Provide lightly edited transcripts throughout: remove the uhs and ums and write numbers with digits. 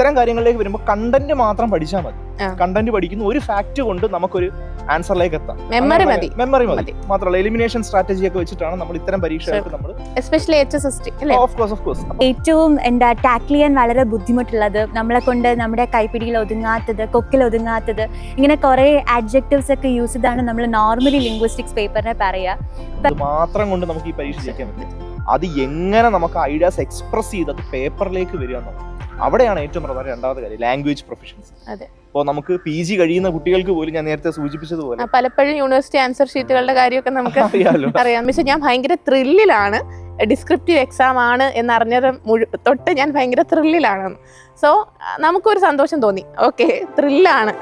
ഇത്തരം കാര്യങ്ങളിലേക്ക് വരുമ്പോൾ കണ്ടന്റ് മാത്രം പഠിച്ചാൽ മതി. കണ്ടന്റ് പഠിക്കുന്ന ഒരു ഫാക്ട് കൊണ്ട് നമുക്കൊരു ആൻസറിലേക്ക് എത്താം. മെമ്മറി മതി. മാത്രമല്ല എലിമിനേഷൻ സ്ട്രാറ്റജി ഒക്കെ വെച്ചിട്ടാണ് നമ്മൾ ഇത്തരം പരീക്ഷകൾക്ക് നമ്മൾ ഏറ്റവും ടാക്കിൾ ചെയ്യാൻ വളരെ ബുദ്ധിമുട്ടുള്ളത്, നമ്മളെ കൊണ്ട് നമ്മുടെ കൈപ്പിടിയിൽ ഒതുങ്ങാത്തത്, കൊക്കിൽ ഒതുങ്ങാത്തത്, ഇങ്ങനെ കുറെ ആഡ്ജക്റ്റീവ്സ് ഒക്കെ യൂസ് ചെയ്താണ് നമ്മൾ നോർമലി ലിംഗ്വിസ്റ്റിക്സ് പേപ്പറിനെ പറയാ. അത് മാത്രം കൊണ്ട് നമുക്ക് ഈ പരീക്ഷ ജയിക്കാൻ പറ്റും. അത് എങ്ങനെ നമുക്ക് ഐഡിയാസ് എക്സ്പ്രസ് ചെയ്ത് അത് പേപ്പറിലേക്ക് വരിക എന്നുള്ളത്, അവിടെയാണ് ഏറ്റവും പ്രധാനം. രണ്ടാമത്തെ കാര്യം ലാംഗ്വേജ് പ്രൊഫഷൻസി. അപ്പോൾ നമുക്ക് PG കഴിയുന്ന കുട്ടികൾക്ക് പോലും ഞാൻ നേരത്തെ സൂചിപ്പിച്ചതുപോലെ പലപ്പോഴും യൂണിവേഴ്സിറ്റി ആൻസർ ഷീറ്റുകളുടെ കാര്യമൊക്കെ നമുക്ക് അറിയാം. പക്ഷെ ഞാൻ ഭയങ്കര ത്രില്ലിലാണ്, ഡിസ്ക്രിപ്റ്റീവ് എക്സാം ആണ് എന്നറിഞ്ഞത് തൊട്ട് ഞാൻ ഭയങ്കര ത്രില്ലിലാണ്. സോ നമുക്കൊരു സന്തോഷം തോന്നി. ഓക്കെ, ത്രില്ലാണ്.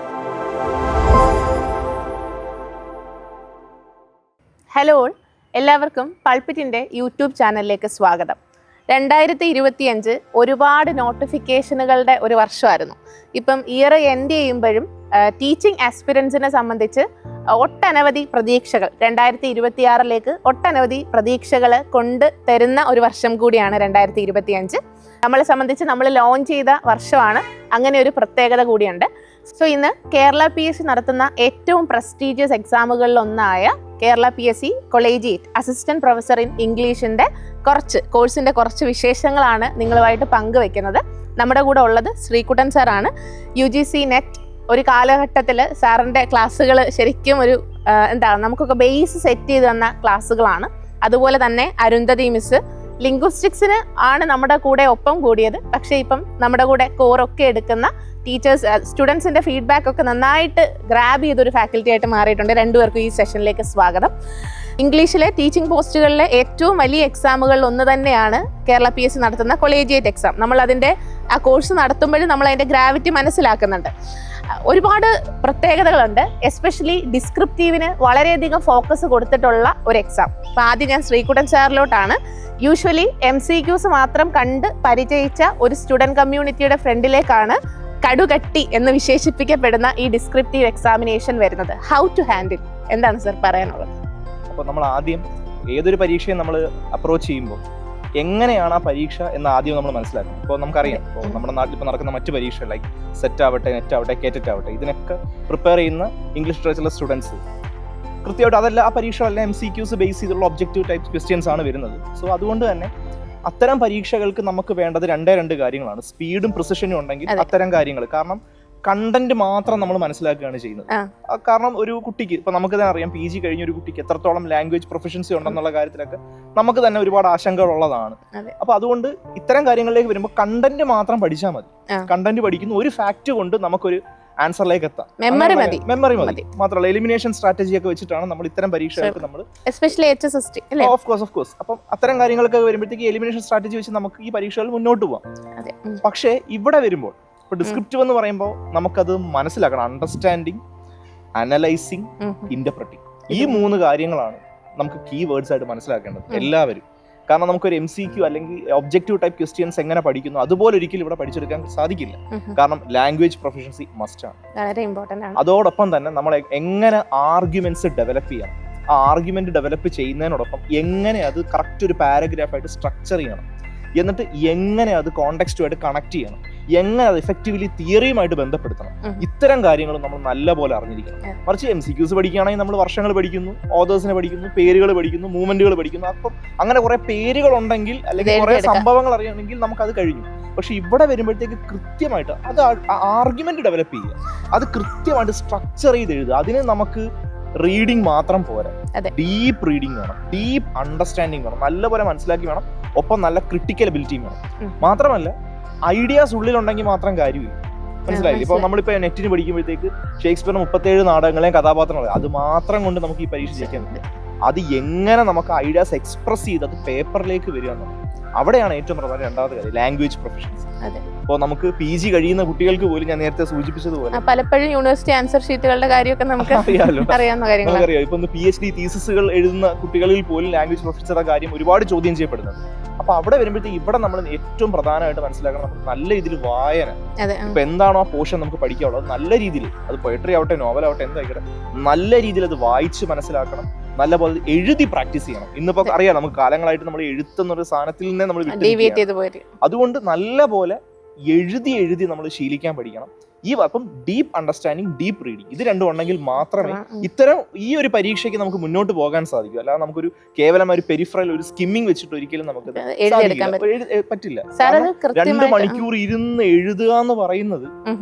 ഹലോ, എല്ലാവർക്കും പൾപിറ്റിൻ്റെ യൂട്യൂബ് ചാനലിലേക്ക് സ്വാഗതം. 2025 ഒരുപാട് നോട്ടിഫിക്കേഷനുകളുടെ ഒരു വർഷമായിരുന്നു. ഇപ്പം ഇയർ എൻഡ് ചെയ്യുമ്പോഴും ടീച്ചിങ് ആസ്പിരൻസിനെ സംബന്ധിച്ച് ഒട്ടനവധി പ്രതീക്ഷകൾ 2026 ഒട്ടനവധി പ്രതീക്ഷകൾ കൊണ്ട് തരുന്ന ഒരു വർഷം കൂടിയാണ് 2025. നമ്മളെ സംബന്ധിച്ച് നമ്മൾ ലോഞ്ച് ചെയ്ത വർഷമാണ്. അങ്ങനെ ഒരു പ്രത്യേകത കൂടിയുണ്ട്. സോ ഇന്ന് കേരള PSC നടത്തുന്ന ഏറ്റവും പ്രസ്റ്റീജിയസ് എക്സാമുകളിലൊന്നായ Kerala PSC collegiate assistant professor in ഇംഗ്ലീഷിൻ്റെ കോഴ്സിൻ്റെ കുറച്ച് വിശേഷങ്ങളാണ് നിങ്ങളുമായിട്ട് പങ്കുവെക്കുന്നത്. നമ്മുടെ കൂടെ ഉള്ളത് ശ്രീകുട്ടൻ സാറാണ്. UGC നെറ്റ് ഒരു കാലഘട്ടത്തിൽ സാറിൻ്റെ ക്ലാസ്സുകൾ ശരിക്കും ഒരു നമുക്കൊക്കെ ബേസ് സെറ്റ് ചെയ്ത് തന്ന ക്ലാസ്സുകളാണ്. അതുപോലെ തന്നെ അരുന്ധതി മിസ് ലിംഗ്വിസ്റ്റിക്സിന് ആണ് നമ്മുടെ കൂടെ ഒപ്പം കൂടിയത്. പക്ഷേ ഇപ്പം നമ്മുടെ കൂടെ കോറൊക്കെ എടുക്കുന്ന ടീച്ചേഴ്സ്, സ്റ്റുഡൻസിൻ്റെ ഫീഡ്ബാക്ക് ഒക്കെ നന്നായിട്ട് ഗ്രാബ് ചെയ്തൊരു ഫാക്കൽറ്റി ആയിട്ട് മാറിയിട്ടുണ്ട്. രണ്ടുപേർക്കും ഈ സെഷനിലേക്ക് സ്വാഗതം. ഇംഗ്ലീഷിലെ ടീച്ചിങ് പോസ്റ്റുകളിലെ ഏറ്റവും വലിയ എക്സാമുകളിൽ ഒന്ന് തന്നെയാണ് കേരള PSC നടത്തുന്ന കൊളേജിയേറ്റ് എക്സാം. നമ്മൾ അതിൻ്റെ ആ കോഴ്സ് നടത്തുമ്പോഴും നമ്മൾ അതിൻ്റെ ഗ്രാവിറ്റി മനസ്സിലാക്കുന്നുണ്ട്. ഒരുപാട് പ്രത്യേകതകളുണ്ട്. എസ്പെഷ്യലി ഡിസ്ക്രിപ്റ്റീവിന് വളരെയധികം ഫോക്കസ് കൊടുത്തിട്ടുള്ള ഒരു എക്സാം. അപ്പോൾ ആദ്യം ഞാൻ ശ്രീകുട്ടൻ സാറിലോട്ടാണ്. യൂഷ്വലി MCQs മാത്രം കണ്ട് പരിചയിച്ച ഒരു സ്റ്റുഡൻറ് കമ്മ്യൂണിറ്റിയുടെ ഫ്രണ്ടിലേക്കാണ് കടുകട്ടി എന്ന് വിശേഷിപ്പിക്കപ്പെടുന്ന ഈ ഡിസ്ക്രിപ്റ്റീവ് എക്സാമിനേഷൻ വരുന്നത്. ഹൗ ടു ഹാൻഡിൽ, എന്താണ് സർ പറയാനുള്ളത്? അപ്പോൾ നമ്മൾ ആദ്യം ഏതൊരു പരീക്ഷയും നമ്മൾ അപ്രോച്ച് ചെയ്യുമ്പോൾ എങ്ങനെയാണ് ആ പരീക്ഷ എന്ന് ആദ്യം നമ്മൾ മനസ്സിലാക്കണം. ഇപ്പോൾ നമുക്കറിയാം, ഇപ്പോൾ നമ്മുടെ നാട്ടിൽ ഇപ്പോൾ നടക്കുന്ന മറ്റ് പരീക്ഷ ലൈക്ക് സെറ്റ് ആവട്ടെ, നെറ്റ് ആവട്ടെ, കേറ്ററ്റ് ആവട്ടെ, ഇതിനൊക്കെ പ്രിപ്പയർ ചെയ്യുന്ന ഇംഗ്ലീഷ് ലിറ്ററേച്ചറിലെ സ്റ്റുഡൻസ് കൃത്യമായിട്ട് അതല്ല ആ പരീക്ഷകളെല്ലാം MCQs ബേസ് ചെയ്തുള്ള ഒബ്ജക്റ്റീവ് ടൈപ്പ് ക്വസ്റ്റ്യൻസ് ആണ് വരുന്നത്. സോ അതുകൊണ്ട് തന്നെ അത്തരം പരീക്ഷകൾക്ക് നമുക്ക് വേണ്ടത് രണ്ട് കാര്യങ്ങളാണ്. സ്പീഡും പ്രിസിഷനും ഉണ്ടെങ്കിൽ അത്തരം കാര്യങ്ങൾ, കാരണം കണ്ടന്റ് മാത്രം നമ്മൾ മനസ്സിലാക്കുകയാണ് ചെയ്യുന്നത്. കാരണം ഒരു കുട്ടിക്ക് ഇപ്പൊ നമുക്ക് തന്നെ അറിയാം, PG കഴിഞ്ഞ ഒരു കുട്ടിക്ക് എത്രത്തോളം ലാംഗ്വേജ് പ്രൊഫഷൻസി ഉണ്ടെന്നുള്ള കാര്യത്തിലൊക്കെ നമുക്ക് തന്നെ ഒരുപാട് ആശങ്കകളുള്ളതാണ്. അപ്പൊ അതുകൊണ്ട് ഇത്തരം കാര്യങ്ങളിലേക്ക് വരുമ്പോൾ കണ്ടന്റ് മാത്രം പഠിച്ചാൽ മതി. കണ്ടന്റ് പഠിക്കുന്ന ഒരു ഫാക്ട് കൊണ്ട് നമുക്കൊരു ആൻസറിലേക്ക് എത്താം. മെമ്മറി മതി. മാത്രമല്ല എലിമിനേഷൻ സ്ട്രാറ്റജി ഒക്കെ വെച്ചിട്ടാണ് നമ്മൾ ഇത്തരം പരീക്ഷകൾക്ക് നമ്മൾ ഓഫ് കോഴ്സ് അപ്പം അത്തരം കാര്യങ്ങളൊക്കെ വരുമ്പോഴത്തേക്ക് എലിമിനേഷൻ സ്ട്രാറ്റജി വെച്ച് നമുക്ക് ഈ പരീക്ഷകൾ മുന്നോട്ട് പോകാം. പക്ഷേ ഇവിടെ വരുമ്പോൾ ഇപ്പൊ ഡിസ്ക്രിപ്റ്റീവ് എന്ന് പറയുമ്പോൾ നമുക്കത് മനസ്സിലാക്കണം. അണ്ടർസ്റ്റാൻഡിങ്, അനലൈസിങ്, ഇന്റർപ്രറ്റിംഗ്, ഈ 3 കാര്യങ്ങളാണ് നമുക്ക് കീ വേർഡ്സ് ആയിട്ട് മനസ്സിലാക്കേണ്ടത് എല്ലാവരും. കാരണം നമുക്കൊരു MCQ അല്ലെങ്കിൽ ഒബ്ജക്റ്റീവ് ടൈപ്പ് ക്വസ്റ്റ്യൻസ് എങ്ങനെ പഠിക്കുന്നു അതുപോലെ ഒരിക്കലും ഇവിടെ പഠിച്ചെടുക്കാൻ സാധിക്കില്ല. കാരണം ലാംഗ്വേജ് പ്രൊഫഷൻസി മസ്റ്റ് ആണ്. അതോടൊപ്പം തന്നെ നമ്മൾ എങ്ങനെ ആർഗ്യുമെന്റ്സ് ഡെവലപ്പ് ചെയ്യണം, ആ ആർഗ്യുമെന്റ് ഡെവലപ്പ് ചെയ്യുന്നതിനോടൊപ്പം എങ്ങനെ അത് കറക്റ്റ് ഒരു പാരഗ്രാഫായിട്ട് സ്ട്രക്ചർ ചെയ്യണം, എന്നിട്ട് എങ്ങനെ അത് കോണ്ടെക്സ്റ്റുമായിട്ട് കണക്ട് ചെയ്യണം, എങ്ങനെ അത് എഫക്റ്റീവ്ലി തിയറിയുമായിട്ട് ബന്ധപ്പെടുത്തണം. ഇത്തരം കാര്യങ്ങൾ നമ്മൾ നല്ലപോലെ അറിഞ്ഞിരിക്കണം. മറിച്ച് MCQs പഠിക്കുകയാണെങ്കിൽ നമ്മൾ വർഷങ്ങൾ പഠിക്കുന്നു, ഓതേഴ്സിനെ പഠിക്കുന്നു, പേരുകൾ പഠിക്കുന്നു, മൂവ്മെന്റുകൾ പഠിക്കുന്നു. അപ്പം അങ്ങനെ കുറെ പേരുകൾ ഉണ്ടെങ്കിൽ അല്ലെങ്കിൽ കുറെ സംഭവങ്ങൾ അറിയണമെങ്കിൽ നമുക്കത് കഴിഞ്ഞു. പക്ഷെ ഇവിടെ വരുമ്പോഴത്തേക്ക് കൃത്യമായിട്ട് അത് ആർഗ്യുമെന്റ് ഡെവലപ്പ് ചെയ്യുക, അത് കൃത്യമായിട്ട് സ്ട്രക്ചർ ചെയ്ത് എഴുതുക. അതിന് നമുക്ക് റീഡിങ് മാത്രം പോരാ, ഡീപ്പ് റീഡിങ് വേണം, ഡീപ്പ് അണ്ടർസ്റ്റാൻഡിങ് വേണം, നല്ലപോലെ മനസ്സിലാക്കി വേണം, ഒപ്പം നല്ല ക്രിട്ടിക്കൽ എബിലിറ്റിയും വേണം. മാത്രമല്ല ഐഡിയാസ് ഉള്ളിലുണ്ടെങ്കിൽ മാത്രം കാര്യമില്ല. മനസ്സിലായില്ലേ? ഇപ്പൊ നമ്മളിപ്പോ നെറ്റിന് പഠിക്കുമ്പോഴത്തേക്ക് ഷേക്സ്പിയറിന് 37 നാടകങ്ങളെയും കഥാപാത്രങ്ങളെയും അത് മാത്രം കൊണ്ട് നമുക്ക് ഈ പരീക്ഷ ജയിക്കാൻ പറ്റില്ല. അത് എങ്ങനെ നമുക്ക് ഐഡിയാസ് എക്സ്പ്രസ് ചെയ്ത് അത് പേപ്പറിലേക്ക് വരിക എന്നുള്ളത്, അവിടെയാണ് ഏറ്റവും പ്രധാനം. രണ്ടാമത്തെ കാര്യം ലാംഗ്വേജ് പ്രൊഫഷൻസി. ഇപ്പോൾ നമുക്ക് PG കഴിയുന്ന കുട്ടികൾക്ക് പോലും ഞാൻ നേരത്തെ സൂചിപ്പിച്ചതുപോലെ പലപ്പോഴും യൂണിവേഴ്സിറ്റി ആൻസർ ഷീറ്റുകളുടെ കാര്യമൊക്കെ നമുക്ക് നമുക്കറിയാം. ഇപ്പൊ PhD തീസിസുകൾ എഴുതുന്ന കുട്ടികളിൽ പോലും ലാംഗ്വേജ് പ്രൊഫഷൻസിന്റെ കാര്യം ഒരുപാട് ചോദ്യം ചെയ്യപ്പെടുന്നത്. അപ്പൊ അവിടെ വരുമ്പോഴത്തേക്ക് ഇവിടെ നമ്മൾ ഏറ്റവും പ്രധാനമായിട്ട് മനസ്സിലാക്കണം, നമുക്ക് നല്ല രീതിയിൽ വായന, ഇപ്പൊ എന്താണോ ആ പോർഷൻ നമുക്ക് പഠിക്കാനുള്ളത് നല്ല രീതിയിൽ, അത് പോയട്രി ആവട്ടെ, നോവൽ ആവട്ടെ, എന്തായിക്കട്ടെ, നല്ല രീതിയിൽ അത് വായിച്ച് മനസ്സിലാക്കണം, നല്ലപോലെ എഴുതി പ്രാക്ടീസ് ചെയ്യണം. ഇന്നിപ്പോ അറിയാം, നമുക്ക് കാലങ്ങളായിട്ട് നമ്മൾ എഴുത്തുന്നൊരു സാധനത്തിൽ നിന്നേ നമ്മൾ അതുകൊണ്ട് നല്ല പോലെ എഴുതി നമ്മൾ ശീലിക്കാൻ പഠിക്കണം. അപ്പം ഡീപ്പ് അണ്ടർസ്റ്റാൻഡിങ്, ഡീപ്പ് റീഡിങ്, ഇത് രണ്ടും ഉണ്ടെങ്കിൽ മാത്രമേ ഇത്തരം ഈ ഒരു പരീക്ഷയ്ക്ക് നമുക്ക് മുന്നോട്ട് പോകാൻ സാധിക്കൂ. അല്ലാതെ നമുക്കൊരു കേവലം ഒരു പെരിഫറൽ ഒരു സ്കിമ്മിങ് വെച്ചിട്ട് ഒരിക്കലും നമുക്ക് പറ്റില്ല. 2 മണിക്കൂർ ഇരുന്ന് എഴുതുക എന്ന് പറയുന്നത്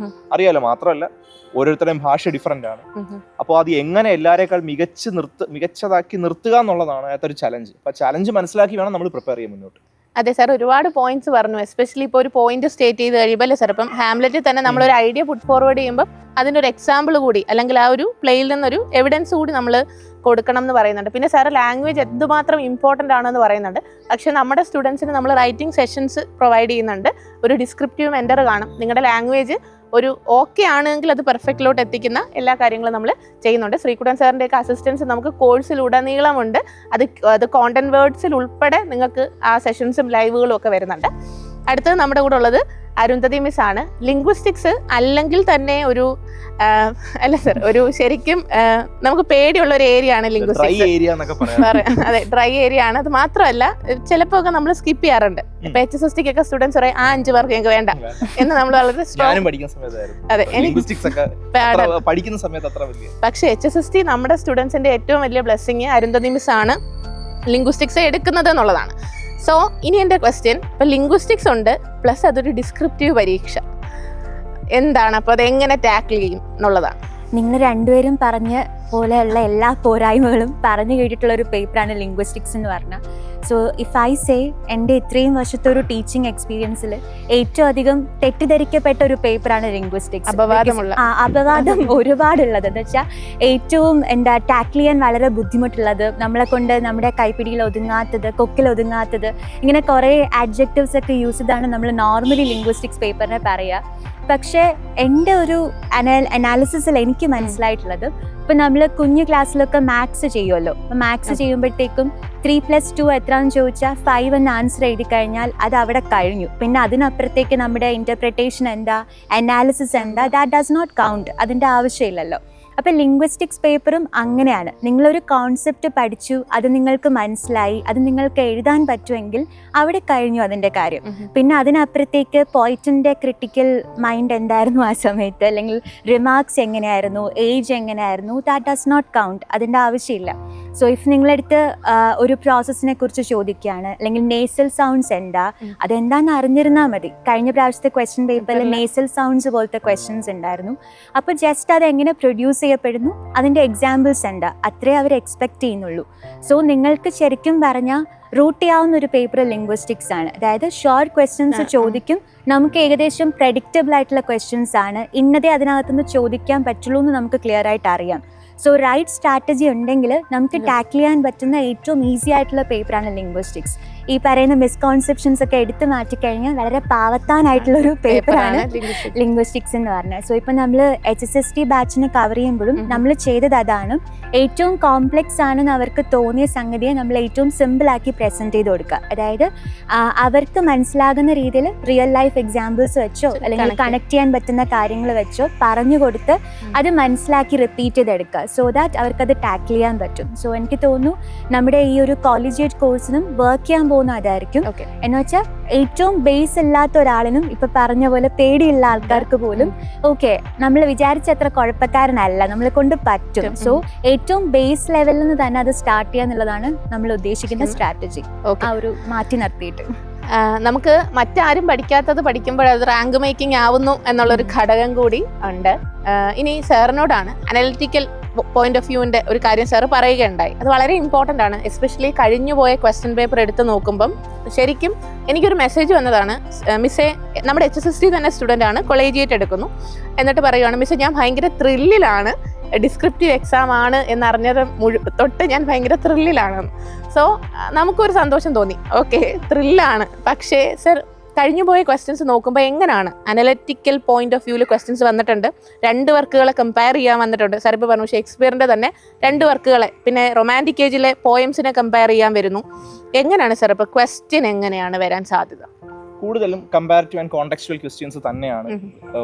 അറിയാലോ. മാത്രമല്ല ഓരോരുത്തരുടെയും ഭാഷ ഡിഫറെന്റ് ആണ്. അപ്പോൾ അത് എങ്ങനെ എല്ലാവരേക്കാൾ മികച്ചതാക്കി നിർത്തുക എന്നുള്ളതാണ് അതൊരു ചലഞ്ച്. അപ്പൊ ചലഞ്ച് മനസ്സിലാക്കി വേണം നമ്മൾ പ്രിപ്പയർ ചെയ്യാൻ മുന്നോട്ട്. അതെ സാർ, ഒരുപാട് പോയിന്റ്സ് പറഞ്ഞു. എസ്പെഷ്യലി ഇപ്പോൾ ഒരു പോയിന്റ് സ്റ്റേറ്റ് ചെയ്ത് കഴിയുമ്പോൾ അല്ലേ സാർ, ഇപ്പം ഹാംലെറ്റിൽ തന്നെ നമ്മളൊരു ഐഡിയ പുട്ട് ഫോർവേഡ് ചെയ്യുമ്പോൾ അതിൻ്റെ ഒരു എക്സാമ്പിൾ കൂടി അല്ലെങ്കിൽ ആ ഒരു പ്ലേയിൽ നിന്നൊരു എവിഡൻസ് കൂടി നമ്മൾ കൊടുക്കണം എന്ന് പറയുന്നുണ്ട്. പിന്നെ സാറ് ലാംഗ്വേജ് എന്തുമാത്രം ഇമ്പോർട്ടൻ്റ് ആണെന്ന് പറയുന്നുണ്ട്. പക്ഷെ നമ്മുടെ സ്റ്റുഡൻസിന് നമ്മൾ റൈറ്റിംഗ് സെഷൻസ് പ്രൊവൈഡ് ചെയ്യുന്നുണ്ട്. ഒരു ഡിസ്ക്രിപ്റ്റീവ് മെൻറ്റർ കാണും. നിങ്ങളുടെ ലാംഗ്വേജ് ഒരു ഓക്കെ ആണെങ്കിൽ അത് പെർഫെക്റ്റിലോട്ട് എത്തിക്കുന്ന എല്ലാ കാര്യങ്ങളും നമ്മൾ ചെയ്യുന്നുണ്ട്. ശ്രീകുട്ടൻ സാറിൻ്റെയൊക്കെ അസിസ്റ്റൻസ് നമുക്ക് കോഴ്സിലുടനീളമുണ്ട്. അത് കോണ്ടന്റ് വേർഡ്സിൽ ഉൾപ്പെടെ നിങ്ങൾക്ക് ആ സെഷൻസും ലൈവുകളും ഒക്കെ വരുന്നുണ്ട്. അടുത്തത് നമ്മുടെ കൂടെ ഉള്ളത് അരുന്ധതി മിസ് ആണ്. ലിംഗ്വിസ്റ്റിക്സ് അല്ലെങ്കിൽ തന്നെ ഒരു അല്ല സർ, ഒരു ശരിക്കും നമുക്ക് പേടിയുള്ള ഒരു ഏരിയ ആണ് ലിംഗ്വിസ്റ്റിക്സ്. അതെ, ഡ്രൈ ഏരിയ ആണ്. അത് മാത്രമല്ല ചിലപ്പോ ഒക്കെ നമ്മൾ സ്കിപ്പ് ചെയ്യാറുണ്ട്. ഇപ്പൊ HSST ഒക്കെ സ്റ്റുഡൻസ് പറയും 5 മാർക്ക് ഞങ്ങൾക്ക് വേണ്ട എന്ന് നമ്മൾ വളരെ അതെ പക്ഷെ HSST നമ്മുടെ സ്റ്റുഡൻസിന്റെ ഏറ്റവും വലിയ ബ്ലെസ്സിങ് അരുന്ധതി മിസ് ആണ് ലിംഗ്വിസ്റ്റിക്സ് എടുക്കുന്നത് എന്നുള്ളതാണ്. സോ ഇനി എൻ്റെ ക്വസ്റ്റ്യൻ, ഇപ്പം ലിംഗ്വിസ്റ്റിക്സ് ഉണ്ട് പ്ലസ് അതൊരു ഡിസ്ക്രിപ്റ്റീവ് പരീക്ഷ, എന്താണ് അപ്പോൾ അതെങ്ങനെ ടാക്കിൾ ചെയ്യും എന്നുള്ളതാണ്. നിങ്ങൾ രണ്ടുപേരും പറഞ്ഞ പോലെയുള്ള എല്ലാ പോരായ്മകളും പറഞ്ഞു കേട്ടിട്ടുള്ള ഒരു പേപ്പറാണ് ലിംഗ്വിസ്റ്റിക്സ് എന്ന് പറഞ്ഞാൽ. സോ ഇഫ് ഐ സേ, എൻ്റെ ഇത്രയും വർഷത്തെ ഒരു ടീച്ചിങ് എക്സ്പീരിയൻസിൽ ഏറ്റവും അധികം തെറ്റിദ്ധരിക്കപ്പെട്ട ഒരു പേപ്പറാണ് ലിംഗ്വിസ്റ്റിക്സ്. അപവാദം ഒരുപാടുള്ളത് എന്ന് വെച്ചാൽ ഏറ്റവും ടാക്കിൾ ചെയ്യാൻ വളരെ ബുദ്ധിമുട്ടുള്ളത്, നമ്മളെ കൊണ്ട് നമ്മുടെ കൈപ്പിടിയിൽ ഒതുങ്ങാത്തത്, കൊക്കിൽ ഒതുങ്ങാത്തത്, ഇങ്ങനെ കുറേ ആഡ്ജക്റ്റീവ്സ് ഒക്കെ യൂസ് ചെയ്താണ് നമ്മൾ നോർമലി ലിംഗ്വിസ്റ്റിക്സ് പേപ്പറിനെ പറയുക. പക്ഷേ എൻ്റെ ഒരു അനാലിസിസിൽ എനിക്ക് മനസ്സിലായിട്ടുള്ളത്, ഇപ്പം നമ്മൾ കുഞ്ഞു ക്ലാസ്സിലൊക്കെ മാത്സ് ചെയ്യുമല്ലോ, അപ്പം മാത്സ് ചെയ്യുമ്പോഴത്തേക്കും 3+2 എത്രയാണെന്ന് ചോദിച്ചാൽ 5 എന്ന് ആൻസർ എഴുതി കഴിഞ്ഞാൽ അത് അവിടെ കഴിഞ്ഞു. പിന്നെ അതിനപ്പുറത്തേക്ക് നമ്മുടെ ഇൻ്റർപ്രിട്ടേഷൻ എന്താ, അനാലിസിസ് എന്താ, ദാറ്റ് ഡസ് നോട്ട് കൗണ്ട്, അതിൻ്റെ ആവശ്യമില്ലല്ലോ. അപ്പം ലിംഗ്വിസ്റ്റിക്സ് പേപ്പറും അങ്ങനെയാണ്. നിങ്ങളൊരു കോൺസെപ്റ്റ് പഠിച്ചു, അത് നിങ്ങൾക്ക് മനസ്സിലായി, അത് നിങ്ങൾക്ക് എഴുതാൻ പറ്റുമെങ്കിൽ അവിടെ കഴിഞ്ഞു അതിൻ്റെ കാര്യം. പിന്നെ അതിനപ്പുറത്തേക്ക് പോയിറ്റിൻ്റെ ക്രിട്ടിക്കൽ മൈൻഡ് എന്തായിരുന്നു ആ സമയത്ത്, അല്ലെങ്കിൽ റിമാർക്സ് എങ്ങനെയായിരുന്നു, ഏജ് എങ്ങനെയായിരുന്നു, ദാറ്റ് ഡസ് നോട്ട് കൗണ്ട്, അതിൻ്റെ ആവശ്യമില്ല. സോ ഇഫ് നിങ്ങളെടുത്ത് ഒരു പ്രോസസ്സിനെ കുറിച്ച് ചോദിക്കുകയാണ്, അല്ലെങ്കിൽ നേസൽ സൗണ്ട്സ് എന്താ, അതെന്താണെന്ന് അറിഞ്ഞിരുന്നാൽ മതി. കഴിഞ്ഞ പ്രാവശ്യത്തെ ക്വസ്റ്റ്യൻ പേപ്പറിൽ നേസൽ സൗണ്ട്സ് പോലത്തെ ക്വസ്റ്റ്യൻസ് ഉണ്ടായിരുന്നു. അപ്പോൾ ജസ്റ്റ് അത് എങ്ങനെ പ്രൊഡ്യൂസ് ചെയ്യപ്പെടുന്നു, അതിൻ്റെ എക്സാമ്പിൾസ് എന്താ, അത്രേ അവർ എക്സ്പെക്ട് ചെയ്യുന്നുള്ളൂ. സോ നിങ്ങൾക്ക് ശരിക്കും പറഞ്ഞാൽ റൂട്ട് ചെയ്യാവുന്ന ഒരു പേപ്പർ ലിംഗ്വിസ്റ്റിക്സ് ആണ്. അതായത് ഷോർട്ട് ക്വസ്റ്റ്യൻസ് ചോദിക്കും, നമുക്ക് ഏകദേശം പ്രെഡിക്റ്റബിൾ ആയിട്ടുള്ള ക്വസ്റ്റ്യൻസ് ആണ്, ഇന്നതേ അതിനകത്തുനിന്ന് ചോദിക്കാൻ പറ്റുള്ളൂ എന്ന് നമുക്ക് ക്ലിയർ ആയിട്ട് അറിയാം. സോ റൈറ്റ് സ്ട്രാറ്റജി ഉണ്ടെങ്കിൽ നമുക്ക് ടാക്കിൾ ചെയ്യാൻ പറ്റുന്ന ഏറ്റവും ഈസി ആയിട്ടുള്ള പേപ്പറാണ് ലിംഗ്വിസ്റ്റിക്സ്. ഈ പറയുന്ന മിസ്കോൺസെപ്ഷൻസ് ഒക്കെ എടുത്തു മാറ്റിക്കഴിഞ്ഞാൽ വളരെ പാവത്താനായിട്ടുള്ളൊരു പേപ്പറാണ് ലിംഗ്വിസ്റ്റിക്സ് എന്ന് പറഞ്ഞത്. സോ ഇപ്പം നമ്മൾ HSST ബാച്ചിനെ കവർ ചെയ്യുമ്പോഴും നമ്മൾ ചെയ്തത് അതാണ്. ഏറ്റവും കോംപ്ലെക്സ് ആണെന്ന് അവർക്ക് തോന്നിയ സംഗതിയെ നമ്മൾ ഏറ്റവും സിമ്പിളാക്കി പ്രസൻറ്റ് ചെയ്ത് കൊടുക്കുക. അതായത് അവർക്ക് മനസ്സിലാകുന്ന രീതിയിൽ റിയൽ ലൈഫ് എക്സാമ്പിൾസ് വെച്ചോ അല്ലെങ്കിൽ കണക്ട് ചെയ്യാൻ പറ്റുന്ന കാര്യങ്ങൾ വെച്ചോ പറഞ്ഞു കൊടുത്ത് അത് മനസ്സിലാക്കി റിപ്പീറ്റ് ചെയ്തെടുക്കുക. സോ ദാറ്റ് അവർക്കത് ടാക്കിൾ ചെയ്യാൻ പറ്റും. സോ എനിക്ക് തോന്നുന്നു നമ്മുടെ ഈ ഒരു കോളേജിയേറ്റ് കോഴ്സിനും വർക്ക് ചെയ്യാൻ പോകുന്ന അതായിരിക്കും. എന്ന് വെച്ചാൽ ഏറ്റവും ബേസ് ഇല്ലാത്ത ഒരാളിനും, ഇപ്പൊ പറഞ്ഞ പോലെ പേടിയുള്ള ആൾക്കാർക്ക് പോലും ഓക്കെ നമ്മൾ വിചാരിച്ചത്ര കുഴപ്പക്കാരനല്ല, നമ്മളെ കൊണ്ട് പറ്റും. സോ ഏറ്റവും ബേസ് ലെവലിൽ നിന്ന് തന്നെ അത് സ്റ്റാർട്ട് ചെയ്യാന്നുള്ളതാണ് നമ്മൾ ഉദ്ദേശിക്കുന്ന സ്ട്രാറ്റജി. ആ ഒരു മാറ്റി നിർത്തിയിട്ട് നമുക്ക് മറ്റാരും പഠിക്കാത്തത് പഠിക്കുമ്പോൾ അത് റാങ്ക് മേക്കിംഗ് ആവുന്നു എന്നുള്ളൊരു ഘടകം കൂടി ഉണ്ട്. ഇനി സാറിനോടാണ് അനലിറ്റിക്കൽ പോയിന്റ് ഓഫ് വ്യൂവിന്റെ ഒരു കാര്യം സാർ പറയുകയുണ്ടായി. അത് വളരെ ഇമ്പോർട്ടൻ്റ് ആണ്. എസ്പെഷ്യലി കഴിഞ്ഞുപോയ ക്വസ്റ്റ്യൻ പേപ്പർ എടുത്ത് നോക്കുമ്പം ശരിക്കും എനിക്കൊരു മെസ്സേജ് വന്നതാണ്. മിസ്സേ, നമ്മുടെ HSST തന്നെ സ്റ്റുഡൻ്റ് ആണ്, കൊളേജിയേറ്റ് എടുക്കുന്നു, എന്നിട്ട് പറയുകയാണ്, മിസ്സേ ഞാൻ ഭയങ്കര ത്രില്ലിലാണ്, ഡിസ്ക്രിപ്റ്റീവ് എക്സാം ആണ് എന്നറിഞ്ഞത് തൊട്ട് ഞാൻ ഭയങ്കര ത്രില്ലിലാണ്. സോ നമുക്കൊരു സന്തോഷം തോന്നി, ഓക്കെ ത്രില്ലാണ്. പക്ഷേ സർ കഴിഞ്ഞു പോയ ക്വസ്റ്റ്യൻസ് നോക്കുമ്പോൾ എങ്ങനെയാണ് അനലറ്റിക്കൽ പോയിന്റ് ഓഫ് വ്യൂവിൽ ക്വസ്റ്റ്യൻസ് വന്നിട്ടുണ്ട്, 2 വർക്കുകളെ കമ്പയർ ചെയ്യാൻ വന്നിട്ടുണ്ട്. സാർ ഇപ്പോൾ പറഞ്ഞു ഷേക്സ്പിയറിൻ്റെ തന്നെ 2 വർക്കുകളെ, പിന്നെ റൊമാൻറ്റിക് ഏജിലെ പോയംസിനെ കമ്പയർ ചെയ്യാൻ വരുന്നു. എങ്ങനെയാണ് സാർ ഇപ്പോൾ ക്വസ്റ്റ്യൻ എങ്ങനെയാണ് വരാൻ സാധ്യത? കൂടുതലും കമ്പാരിറ്റീവ് ആൻഡ് കോണ്ടെക്സ്റ്റുവൽ ക്വസ്റ്റ്യൻസ് തന്നെയാണ്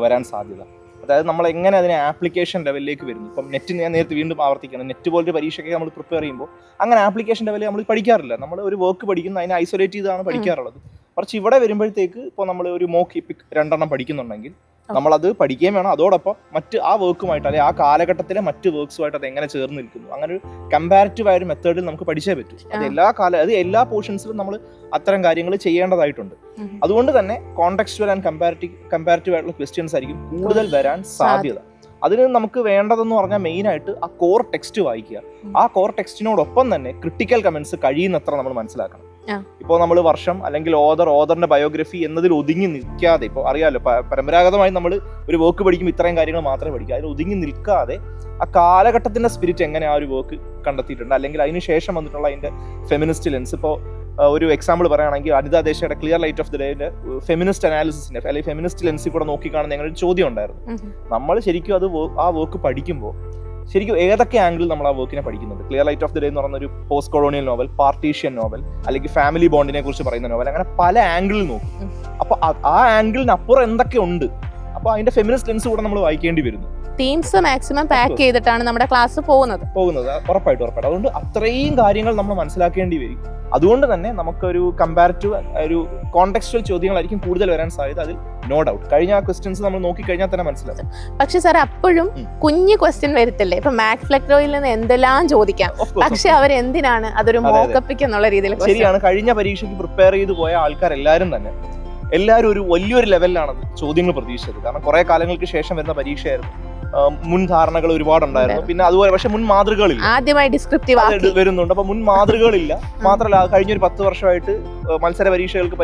വരാൻ സാധ്യത. അതായത് നമ്മൾ എങ്ങനെ അതിനെ ആപ്ലിക്കേഷൻ ലെവലിലേക്ക് വരുന്നു. ഇപ്പം നെറ്റ് ഞാൻ നേരത്തെ വീണ്ടും ആവർത്തിക്കുന്നത്, നെറ്റ് പോലൊരു പരീക്ഷയ്ക്ക് നമ്മൾ പ്രിപ്പയർ ചെയ്യുമ്പോൾ അങ്ങനെ ആപ്ലിക്കേഷൻ ലെവലിൽ നമ്മൾ പഠിക്കാറില്ല. നമ്മൾ ഒരു വർക്ക് പഠിക്കുന്ന അതിനെ ഐസൊലേറ്റ് ചെയ്താണ് പഠിക്കാറുള്ളത്. കുറച്ച് ഇവിടെ വരുമ്പോഴത്തേക്ക് ഇപ്പോൾ നമ്മൾ ഒരു മോക്ക് ഇപ്പിക് 2 എണ്ണം പഠിക്കുന്നുണ്ടെങ്കിൽ നമ്മളത് പഠിക്കുകയും വേണം, അതോടൊപ്പം മറ്റ് ആ വർക്കുമായിട്ട് അല്ലെങ്കിൽ ആ കാലഘട്ടത്തിലെ മറ്റ് വർക്ക്സുമായിട്ട് അത് എങ്ങനെ ചേർന്ന് നിൽക്കുന്നു, അങ്ങനെ ഒരു കമ്പാരിറ്റീവ് ആയ ഒരു മെത്തേഡിൽ നമുക്ക് പഠിച്ചേ പറ്റൂ. അത് എല്ലാ പോർഷൻസിലും നമ്മൾ അത്തരം കാര്യങ്ങൾ ചെയ്യേണ്ടതായിട്ടുണ്ട്. അതുകൊണ്ട് തന്നെ കോണ്ടെക്സ്റ്റുവൽ ആൻഡ് കമ്പാരിറ്റീവ് ആയിട്ടുള്ള ക്വസ്റ്റ്യൻസ് ആയിരിക്കും കൂടുതൽ വരാൻ സാധ്യത. അതിന് നമുക്ക് വേണ്ടതെന്ന് പറഞ്ഞാൽ മെയിനായിട്ട് ആ കോർ ടെക്സ്റ്റ് വായിക്കുക. ആ കോർ ടെക്സ്റ്റിനോടൊപ്പം തന്നെ ക്രിട്ടിക്കൽ കമന്റ്സ് കഴിയുന്നത്ര നമ്മൾ മനസ്സിലാക്കണം. ഇപ്പോൾ നമ്മൾ വർഷം അല്ലെങ്കിൽ ഓദറിന്റെ ബയോഗ്രഫി എന്നതിൽ ഒതുങ്ങി നിൽക്കാതെ, ഇപ്പോൾ അറിയാമല്ലോ പരമ്പരാഗതമായി നമ്മൾ ഒരു വർക്ക് പഠിക്കുമ്പോൾ ഇത്രയും കാര്യങ്ങൾ മാത്രമേ പഠിക്കൂ. അതിൽ ഒതുങ്ങി നിൽക്കാതെ ആ കാലഘട്ടത്തിന്റെ സ്പിരിറ്റ് എങ്ങനെ ആ ഒരു വർക്ക് കണ്ടെത്തിയിട്ടുണ്ട്, അല്ലെങ്കിൽ അതിന് ശേഷം വന്നിട്ടുള്ള അതിന്റെ ഫെമിനിസ്റ്റ് ലെൻസ്. ഇപ്പോൾ ഒരു എക്സാമ്പിൾ പറയുകയാണെങ്കിൽ അനിത ദേശയുടെ ക്ലിയർ ലൈറ്റ് ഓഫ് ദി ഡേയുടെ ഫെമിനിസ്റ്റ് അനാലിസിന്റെ അല്ലെങ്കിൽ ഫെമിനിസ്റ്റ് ലെൻസിൽ കൂടെ നോക്കിക്കാണുന്ന ഞങ്ങളൊരു ചോദ്യം ഉണ്ടായിരുന്നു. നമ്മൾ ശരിക്കും അത് ആ വർക്ക് പഠിക്കുമ്പോൾ ശരിക്കും ഏതൊക്കെ ആംഗിളിൽ നമ്മൾ ആ വർക്കിനെ പഠിക്കുന്നുണ്ട്. Clear light of the day എന്ന് പറയുന്ന ഒരു post colonial novel, partition novel, അല്ലെങ്കിൽ ഫാമിലി ബോണ്ടിനെ കുറിച്ച് പറയുന്ന നോവൽ, അങ്ങനെ പല ആംഗിളിൽ നോക്കും. അപ്പൊ ആ ആംഗിളിനപ്പുറം എന്തൊക്കെ ഉണ്ട്, അപ്പൊ അതിന്റെ ഫെമിനിസ്റ്റ് ലെൻസ് കൂടെ നമ്മൾ വായിക്കേണ്ടി വരുന്നു. തീംസ് മാക്സിമം പാക്ക് ചെയ്തിട്ടാണ് നമ്മുടെ ക്ലാസ് പോകുന്നത്. ഉറപ്പായിട്ടും. അതുകൊണ്ട് അത്രയും കാര്യങ്ങൾ നമ്മൾ മനസ്സിലാക്കേണ്ടി വരും. അതുകൊണ്ട് തന്നെ നമുക്കൊരു കമ്പാരിറ്റീവ് ഒരു കോണ്ടെക്സ്റ്റുവൽ ചോദ്യങ്ങളായിരിക്കും കൂടുതൽ വരാൻ സാധ്യത. അതിൽ നോ ഡൗട്ട്. കഴിഞ്ഞ ക്വസ്റ്റ്യൻസ് നമ്മൾ നോക്കി കഴിഞ്ഞാൽ തന്നെ മനസ്സിലാവും. പക്ഷെ സാർ അപ്പോഴും കുഞ്ഞു ക്വസ്റ്റ്യൻ വരത്തില്ലേ? ഇപ്പൊ മാത്സ് ഫ്ലെക്ടോയിൽ നിന്ന് എന്തെല്ലാം ചോദിക്കാം, പക്ഷെ അവർ എന്തിനാണ് അതൊരു മോക്കപ്പിക്ക് എന്നുള്ള രീതിയിൽ. ശരിയാണ്. കഴിഞ്ഞ പരീക്ഷയ്ക്ക് പ്രിപ്പയർ ചെയ്ത് പോയ ആൾക്കാരെല്ലാവരും തന്നെ ഒരു വലിയൊരു ലെവലിലാണ് ചോദ്യങ്ങൾ പ്രതീക്ഷിച്ചത്. കാരണം കുറെ കാലങ്ങൾക്ക് ശേഷം വരുന്ന പരീക്ഷയായിരുന്നു. മുൻ ധാരണകൾ ഒരുപാടുണ്ടായിരുന്നു. പിന്നെ അതുപോലെ പക്ഷെ മുൻ മാതൃകകളില്ല. ആദ്യമായി ഡിസ്ക്രിപ്റ്റീവ് വരുന്നുണ്ട്. അപ്പൊ മുൻ മാതൃകകളില്ല. മാത്രമല്ല കഴിഞ്ഞൊരു 10 വർഷമായിട്ട് മത്സര പരീക്ഷകൾക്ക്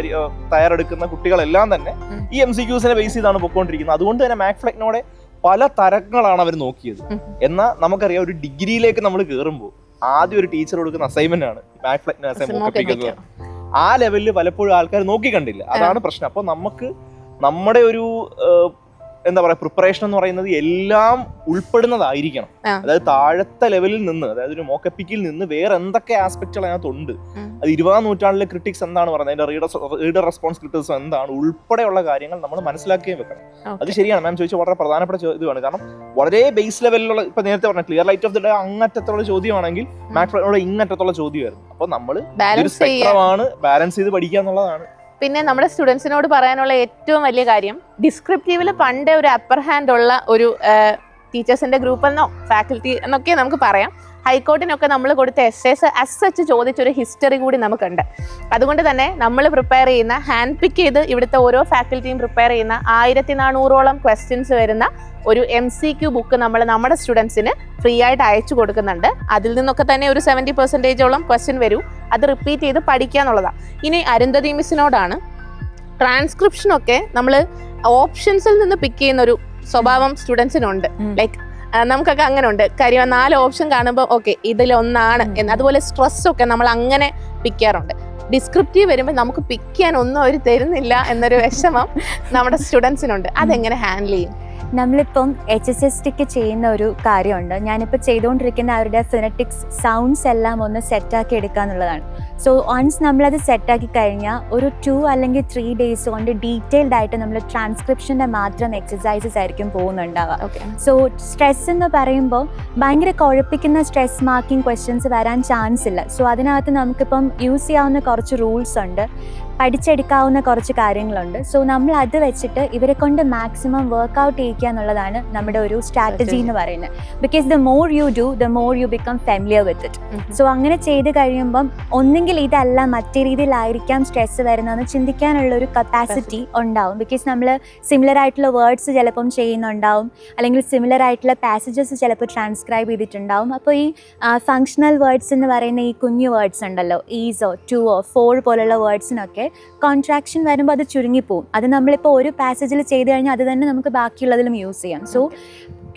തയ്യാറെടുക്കുന്ന കുട്ടികളെല്ലാം തന്നെ ഈ MCQസിനെ ബേസ് ചെയ്താണ് പൊക്കോണ്ടിരിക്കുന്നത്. അതുകൊണ്ട് തന്നെ മാത്സ് ഫ്ലെക്നോടെ പല തരങ്ങളാണ് അവർ നോക്കിയത്. എന്നാൽ നമുക്കറിയാം, ഒരു ഡിഗ്രിയിലേക്ക് നമ്മൾ കയറുമ്പോൾ ആദ്യം ഒരു ടീച്ചർ കൊടുക്കുന്ന അസൈൻമെന്റ് ആണ് മാത്സ് ഫ്ലെക്നോ അസൈൻമെന്റ്. ആ ലെവലിൽ പലപ്പോഴും ആൾക്കാർ നോക്കി കണ്ടില്ല. അതാണ് പ്രശ്നം. അപ്പൊ നമുക്ക് നമ്മുടെ ഒരു എന്താ പറയാ പ്രിപ്പറേഷൻ എന്ന് പറയുന്നത് എല്ലാം ഉൾപ്പെടുന്നതായിരിക്കണം. അതായത് താഴത്തെ ലെവലിൽ നിന്ന്, അതായത് ഒരു മോക്കപ്പിക്കിൽ നിന്ന് വേറെ എന്തൊക്കെ ആസ്പെക്റ്റുകൾ അതിനകത്തുണ്ട്, അത് 20ാം നൂറ്റാണ്ടിലെ ക്രിട്ടിക്സ് എന്താണ് പറയുന്നത്, അതിന്റെ റീഡർ റെസ്പോൺസ് ക്രിറ്റിക്സ് എന്താണ്, ഉൾപ്പെടെയുള്ള കാര്യങ്ങൾ നമ്മൾ മനസ്സിലാക്കുകയും വെക്കണം. അത് ശരിയാണ് മാം ചോദിച്ചാൽ വളരെ പ്രധാനപ്പെട്ട ചോദ്യമാണ്. കാരണം വളരെ ബേസ് ലെവലിലുള്ള, ഇപ്പൊ നേരത്തെ പറഞ്ഞ clear light of the day അങ്ങറ്റത്തുള്ള ചോദ്യമാണെങ്കിൽ മാത്സ് ഇങ്ങറ്റത്തുള്ള ചോദ്യമായിരുന്നു. അപ്പൊ നമ്മൾ സ്പെക്ട്രമാണ് ബാലൻസ് ചെയ്ത് പഠിക്കുക എന്നുള്ളതാണ്. പിന്നെ നമ്മുടെ സ്റ്റുഡൻസിനോട് പറയാനുള്ള ഏറ്റവും വലിയ കാര്യം, ഡിസ്ക്രിപ്റ്റീവിൽ പണ്ടേ ഒരു അപ്പർ ഹാൻഡ് ഉള്ള ഒരു ടീച്ചേഴ്സിന്റെ ഗ്രൂപ്പ് എന്നോ ഫാക്കൽറ്റി എന്നൊക്കെ നമുക്ക് പറയാം. ഹൈക്കോർട്ടിനൊക്കെ നമ്മൾ കൊടുത്ത എസ്സേസ് അസ് സച്ച് ചോദിച്ചൊരു ഹിസ്റ്ററി കൂടി നമുക്കുണ്ട്. അതുകൊണ്ട് തന്നെ നമ്മൾ പ്രിപ്പയർ ചെയ്യുന്ന, ഹാൻഡ് പിക്ക് ചെയ്ത് ഇവിടുത്തെ ഓരോ ഫാക്കൽറ്റിയും പ്രിപ്പയർ ചെയ്യുന്ന 1400ഓളം ക്വസ്റ്റ്യൻസ് വരുന്ന ഒരു MCQ ബുക്ക് നമ്മൾ നമ്മുടെ സ്റ്റുഡൻസിന് ഫ്രീ ആയിട്ട് അയച്ചു കൊടുക്കുന്നുണ്ട്. അതിൽ നിന്നൊക്കെ തന്നെ ഒരു 70% ക്വസ്റ്റ്യൻ വരും. അത് റിപ്പീറ്റ് ചെയ്ത് പഠിക്കുക എന്നുള്ളതാണ്. ഇനി അരുന്ധതി മിസ്സിനോടാണ്, ട്രാൻസ്ക്രിപ്ഷനൊക്കെ നമ്മൾ ഓപ്ഷൻസിൽ നിന്ന് പിക്ക് ചെയ്യുന്ന ഒരു സ്വഭാവം സ്റ്റുഡൻസിനുണ്ട്. ലൈക്ക് നമുക്കൊക്കെ അങ്ങനെ ഉണ്ട്. കാര്യം 4 ഓപ്ഷൻ കാണുമ്പോൾ ഓക്കെ ഇതിലൊന്നാണ് എന്ന്. അതുപോലെ സ്ട്രെസ്സൊക്കെ നമ്മൾ അങ്ങനെ പിക്ക് ചെയ്യാറുണ്ട്. ഡിസ്ക്രിപ്റ്റീവ് വരുമ്പോൾ നമുക്ക് പിക്ക് ചെയ്യാൻ ഒന്നും അവർ തരുന്നില്ല എന്നൊരു വിഷമം നമ്മുടെ സ്റ്റുഡൻസിനുണ്ട്. അതെങ്ങനെ ഹാൻഡിൽ ചെയ്യും? നമ്മളിപ്പം HSSTക്ക് ചെയ്യുന്ന ഒരു കാര്യമുണ്ട്. ഞാനിപ്പോൾ ചെയ്തുകൊണ്ടിരിക്കുന്ന അവരുടെ ഫിനറ്റിക്സ് സൗണ്ട്സ് എല്ലാം ഒന്ന് സെറ്റാക്കി എടുക്കുക എന്നുള്ളതാണ്. സോ വൺസ് നമ്മളത് സെറ്റാക്കി കഴിഞ്ഞാൽ ഒരു 2 അല്ലെങ്കിൽ 3 ഡേയ്സ് കൊണ്ട് ഡീറ്റെയിൽഡ് ആയിട്ട് നമ്മൾ ട്രാൻസ്ക്രിപ്ഷൻ്റെ മാത്രം എക്സസൈസസ് ആയിരിക്കും പോകുന്നുണ്ടാവുക. സോ സ്ട്രെസ് എന്ന് പറയുമ്പോൾ ഭയങ്കര കുഴപ്പിക്കുന്ന സ്ട്രെസ് മാർക്കിംഗ് ക്വസ്റ്റ്യൻസ് വരാൻ ചാൻസ് ഇല്ല. സോ അതിനകത്ത് നമുക്കിപ്പം യൂസ് ചെയ്യാവുന്ന കുറച്ച് റൂൾസ് ഉണ്ട്, പഠിച്ചെടുക്കാവുന്ന കുറച്ച് കാര്യങ്ങളുണ്ട്. സോ നമ്മൾ അത് വെച്ചിട്ട് ഇവരെ കൊണ്ട് മാക്സിമം വർക്ക്ഔട്ട് ചെയ്യിക്കുക എന്നുള്ളതാണ് നമ്മുടെ ഒരു സ്ട്രാറ്റജി എന്ന് പറയുന്നത്. Because the more you do the more you become familiar with it. So അങ്ങനെ ചെയ്ത് കഴിയുമ്പം ഒന്നെങ്കിൽ ഇതല്ല മറ്റേ രീതിയിലായിരിക്കാം സ്ട്രെസ് വരുന്നതെന്ന് ചിന്തിക്കാനുള്ളൊരു കപ്പാസിറ്റി ഉണ്ടാവും. ബിക്കോസ് നമ്മൾ സിമിലർ ആയിട്ടുള്ള വേർഡ്സ് ചിലപ്പം ചെയ്യുന്നുണ്ടാവും, അല്ലെങ്കിൽ സിമിലർ ആയിട്ടുള്ള പാസേജസ് ചിലപ്പോൾ ട്രാൻസ്ക്രൈബ് ചെയ്തിട്ടുണ്ടാവും. അപ്പോൾ ഈ ഫങ്ഷണൽ വേർഡ്സ് എന്ന് പറയുന്ന ഈ കുഞ്ഞു വേർഡ്സ് ഉണ്ടല്ലോ, ഈസോ 2ഓ 4 പോലുള്ള വേർഡ്സിനൊക്കെ കോൺട്രാക്ഷൻ വരുമ്പോൾ അത് ചുരുങ്ങിപ്പോവും. അത് നമ്മളിപ്പോൾ ഒരു പാസേജിൽ ചെയ്ത് കഴിഞ്ഞാൽ അത് തന്നെ നമുക്ക് ബാക്കിയുള്ളതിലും യൂസ് ചെയ്യാം. സോ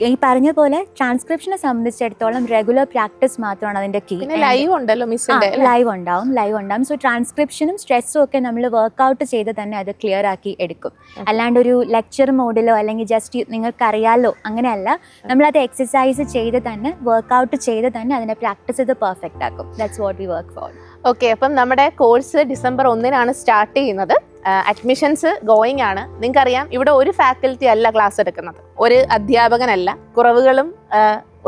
ഈ പറഞ്ഞ പോലെ ട്രാൻസ്ക്രിപ്ഷനെ സംബന്ധിച്ചിടത്തോളം റെഗുലർ പ്രാക്ടീസ് മാത്രമാണ് അതിന്റെ കീ. ലൈവ് ഉണ്ടല്ലോ മിസ്സിന്റെ, ലൈവ് ഉണ്ടാവും. സോ ട്രാൻസ്ക്രിപ്ഷനും സ്ട്രെസ്സും ഒക്കെ നമ്മൾ വർക്ക്ഔട്ട് ചെയ്ത് തന്നെ അത് ക്ലിയർ ആക്കി എടുക്കും. അല്ലാണ്ട് ഒരു ലെക്ചർ മോഡിലോ അല്ലെങ്കിൽ ജസ്റ്റ് നിങ്ങൾക്കറിയാലോ അങ്ങനെയല്ല. നമ്മളത് എക്സസൈസ് ചെയ്ത് തന്നെ വർക്ക്ഔട്ട് ചെയ്ത് തന്നെ അതിനെ പ്രാക്ടീസ് ചെയ്ത് പെർഫെക്റ്റ് ആക്കും. That's what we work for. Okay, അപ്പം നമ്മുടെ കോഴ്സ് December 1 സ്റ്റാർട്ട് ചെയ്യുന്നത്. അഡ്മിഷൻസ് ഗോയിങ് ആണ്. നിങ്ങൾക്കറിയാം, ഇവിടെ ഒരു ഫാക്കൽറ്റി അല്ല ക്ലാസ് എടുക്കുന്നത്, ഒരു അധ്യാപകനല്ല. കുറവുകളും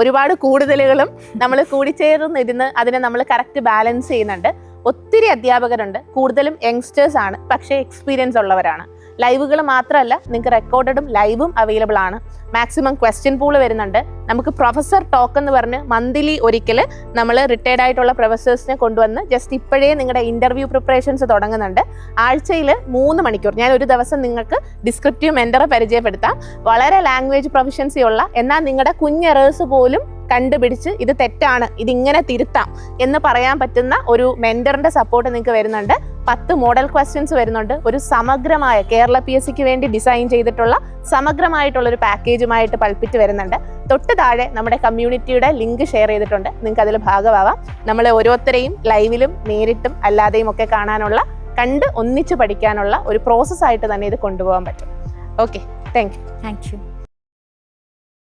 ഒരുപാട് കൂടുതലുകളും നമ്മൾ കൂടിച്ചേർന്നിരുന്ന് അതിനെ നമ്മൾ കറക്റ്റ് ബാലൻസ് ചെയ്യുന്നുണ്ട്. ഒത്തിരി അധ്യാപകരുണ്ട്, കൂടുതലും യങ്സ്റ്റേഴ്സ് ആണ്, പക്ഷേ എക്സ്പീരിയൻസ് ഉള്ളവരാണ്. ലൈവുകൾ മാത്രമല്ല, നിങ്ങൾക്ക് റെക്കോർഡഡും ലൈവും അവൈലബിൾ ആണ്. മാക്സിമം ക്വസ്റ്റ്യൻ പൂൾ വരുന്നുണ്ട്. നമുക്ക് പ്രൊഫസർ ടോക്ക് എന്ന് പറഞ്ഞ് മന്ത്ലി ഒരിക്കൽ നമ്മൾ റിട്ടയർഡ് ആയിട്ടുള്ള പ്രൊഫസേഴ്സിനെ കൊണ്ടുവന്ന് ജസ്റ്റ് ഇപ്പോഴേ നിങ്ങളുടെ ഇന്റർവ്യൂ പ്രിപ്പറേഷൻസ് തുടങ്ങുന്നുണ്ട്. ആഴ്ചയിൽ 3 മണിക്കൂർ ഞാൻ ഒരു ദിവസം നിങ്ങൾക്ക് ഡിസ്ക്രിപ്റ്റീവ് മെന്ററെ പരിചയപ്പെടുത്താം. വളരെ ലാംഗ്വേജ് പ്രൊഫഷൻസി ഉള്ള, എന്നാൽ നിങ്ങളുടെ കുഞ്ഞെറേഴ്സ് പോലും കണ്ടുപിടിച്ച് ഇത് തെറ്റാണ്, ഇതിങ്ങനെ തിരുത്താം എന്ന് പറയാൻ പറ്റുന്ന ഒരു മെന്ററിന്റെ സപ്പോർട്ട് നിങ്ങൾക്ക് വരുന്നുണ്ട്. 10 മോഡൽ ക്വസ്റ്റ്യൻസ് വരുന്നുണ്ട്. ഒരു സമഗ്രമായ കേരള PSCക്ക് വേണ്ടി ഡിസൈൻ ചെയ്തിട്ടുള്ള സമഗ്രമായിട്ടുള്ള ഒരു പാക്കേജുമായിട്ട് പൾപ്പിറ്റ് വരുന്നുണ്ട്. തൊട്ട് താഴെ നമ്മുടെ കമ്മ്യൂണിറ്റിയുടെ ലിങ്ക് ഷെയർ ചെയ്തിട്ടുണ്ട്. നിങ്ങൾക്ക് അതിൽ ഭാഗമാവാം. നമ്മളെ ഓരോരുത്തരെയും ലൈവിലും നേരിട്ടും അല്ലാതെയും ഒക്കെ കാണാനുള്ള, കണ്ട് ഒന്നിച്ച് പഠിക്കാനുള്ള ഒരു പ്രോസസ്സായിട്ട് തന്നെ ഇത് കൊണ്ടുപോകാൻ പറ്റും. Okay, thank you.